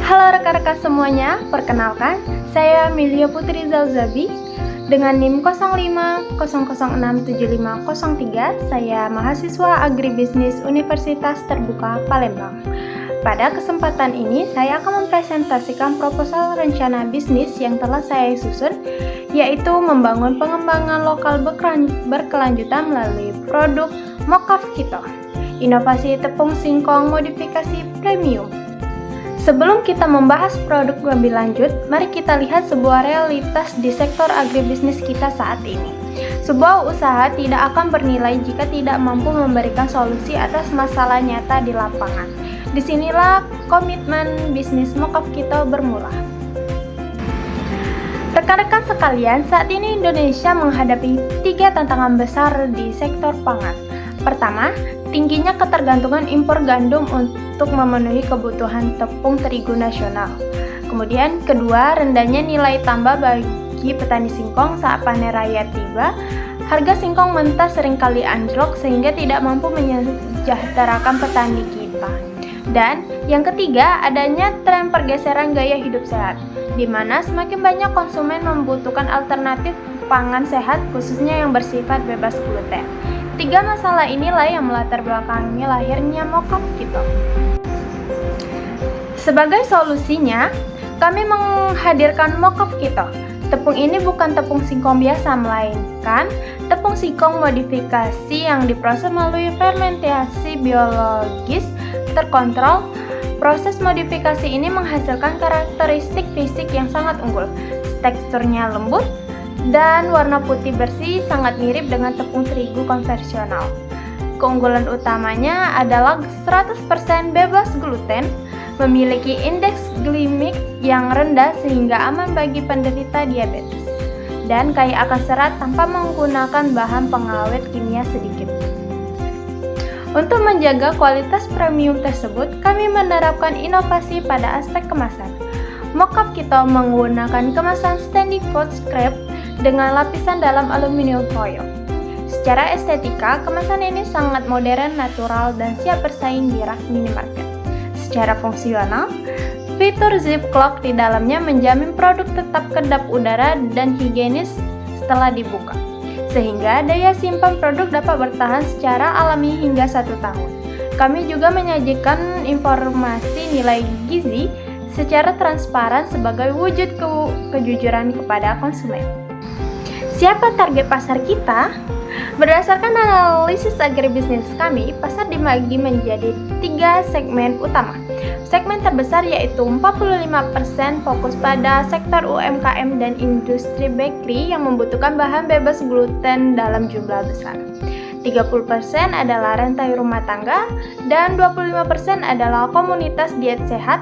Halo rekan-rekan semuanya, perkenalkan, saya Milia Putri Zauzabi dengan NIM 0500067503. Saya mahasiswa agribisnis Universitas Terbuka Palembang. Pada kesempatan ini, saya akan mempresentasikan proposal rencana bisnis yang telah saya susun, yaitu membangun pengembangan lokal berkelanjutan melalui produk Mokaf Kito, inovasi tepung singkong modifikasi premium. Sebelum kita membahas produk lebih lanjut, mari kita lihat sebuah realitas di sektor agribisnis kita saat ini. Sebuah usaha tidak akan bernilai jika tidak mampu memberikan solusi atas masalah nyata di lapangan. Disinilah komitmen bisnis Mokaf Kito bermula. Rekan-rekan sekalian, saat ini Indonesia menghadapi 3 tantangan besar di sektor pangan. Pertama, tingginya ketergantungan impor gandum untuk memenuhi kebutuhan tepung terigu nasional. Kemudian kedua, rendahnya nilai tambah bagi petani singkong saat panen raya tiba. Harga singkong mentah seringkali anjlok sehingga tidak mampu menyejahterakan petani kita. Dan yang ketiga, adanya tren pergeseran gaya hidup sehat, di mana semakin banyak konsumen membutuhkan alternatif pangan sehat khususnya yang bersifat bebas gluten. 3 masalah inilah yang melatar belakangi lahirnya Mokaf Kito. Sebagai solusinya, kami menghadirkan Mokaf Kito. Tepung ini bukan tepung singkong biasa, melainkan tepung singkong modifikasi yang diproses melalui fermentasi biologis terkontrol. Proses modifikasi ini menghasilkan karakteristik fisik yang sangat unggul. Teksturnya lembut dan warna putih bersih, sangat mirip dengan tepung terigu konvensional. Keunggulan utamanya adalah 100% bebas gluten, memiliki indeks glikemik yang rendah sehingga aman bagi penderita diabetes, dan kaya akan serat tanpa menggunakan bahan pengawet kimia sedikit. Untuk menjaga kualitas premium tersebut, kami menerapkan inovasi pada aspek kemasan. Mokaf Kito menggunakan kemasan standing food scrap dengan lapisan dalam aluminium foil. Secara estetika, kemasan ini sangat modern, natural, dan siap bersaing di rak minimarket. Secara fungsional, fitur ziplock di dalamnya menjamin produk tetap kedap udara dan higienis setelah dibuka, sehingga daya simpan produk dapat bertahan secara alami hingga 1 tahun. Kami juga menyajikan informasi nilai gizi secara transparan sebagai wujud kejujuran kepada konsumen. Siapa target pasar kita? Berdasarkan analisis agribisnis kami, pasar dibagi menjadi 3 segmen utama. Segmen terbesar yaitu 45% fokus pada sektor UMKM dan industri bakery yang membutuhkan bahan bebas gluten dalam jumlah besar. 30% adalah rantai rumah tangga dan 25% adalah komunitas diet sehat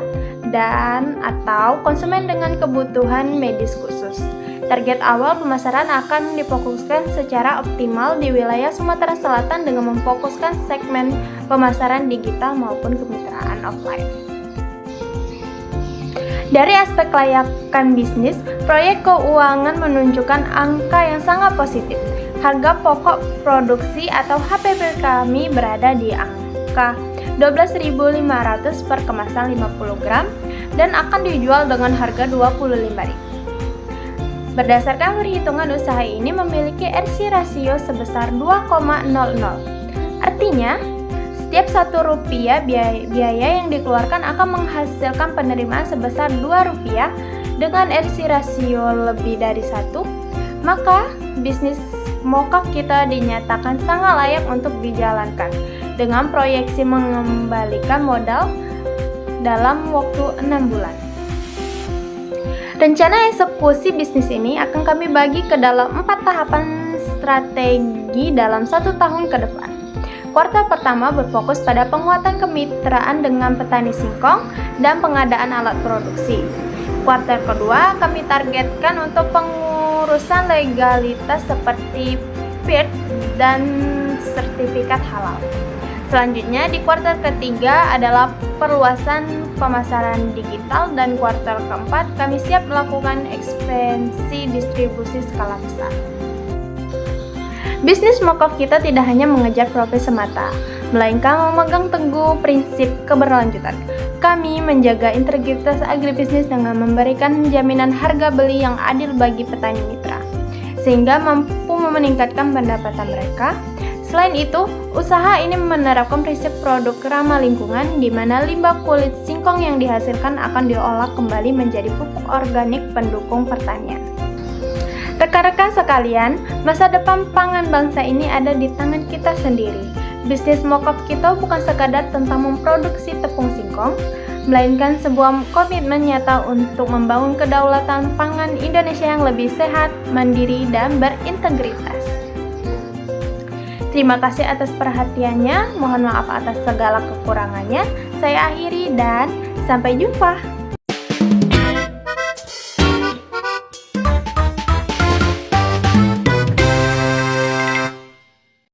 dan atau konsumen dengan kebutuhan medis khusus. Target awal pemasaran akan difokuskan secara optimal di wilayah Sumatera Selatan dengan memfokuskan segmen pemasaran digital maupun kemitraan offline. Dari aspek kelayakan bisnis, proyek keuangan menunjukkan angka yang sangat positif. Harga pokok produksi atau HPP kami berada di angka 12.500 per kemasan 50 gram dan akan dijual dengan harga 25.000. Berdasarkan perhitungan usaha ini memiliki RC rasio sebesar 2,00. Artinya, setiap Rp1 biaya yang dikeluarkan akan menghasilkan penerimaan sebesar Rp2 dengan RC rasio lebih dari 1, maka bisnis Mokaf kita dinyatakan sangat layak untuk dijalankan dengan proyeksi mengembalikan modal dalam waktu 6 bulan. Rencana eksekusi bisnis ini akan kami bagi ke dalam 4 tahapan strategi dalam 1 tahun ke depan. Kuartal pertama berfokus pada penguatan kemitraan dengan petani singkong dan pengadaan alat produksi. Kuartal kedua kami targetkan untuk pengurusan legalitas seperti PIRT dan sertifikat halal. Selanjutnya di kuartal ketiga adalah perluasan pemasaran digital dan kuartal keempat kami siap melakukan ekspansi distribusi skala besar. Bisnis Mokaf kita tidak hanya mengejar profit semata, melainkan memegang teguh prinsip keberlanjutan. Kami menjaga integritas agribisnis dengan memberikan jaminan harga beli yang adil bagi petani mitra, sehingga mampu meningkatkan pendapatan mereka. Selain itu, usaha ini menerapkan prinsip produk ramah lingkungan di mana limbah kulit singkong yang dihasilkan akan diolah kembali menjadi pupuk organik pendukung pertanian. Rekan-rekan sekalian, masa depan pangan bangsa ini ada di tangan kita sendiri. Bisnis Mockup Kito bukan sekadar tentang memproduksi tepung singkong, melainkan sebuah komitmen nyata untuk membangun kedaulatan pangan Indonesia yang lebih sehat, mandiri, dan berintegritas. Terima kasih atas perhatiannya, mohon maaf atas segala kekurangannya. Saya akhiri dan sampai jumpa.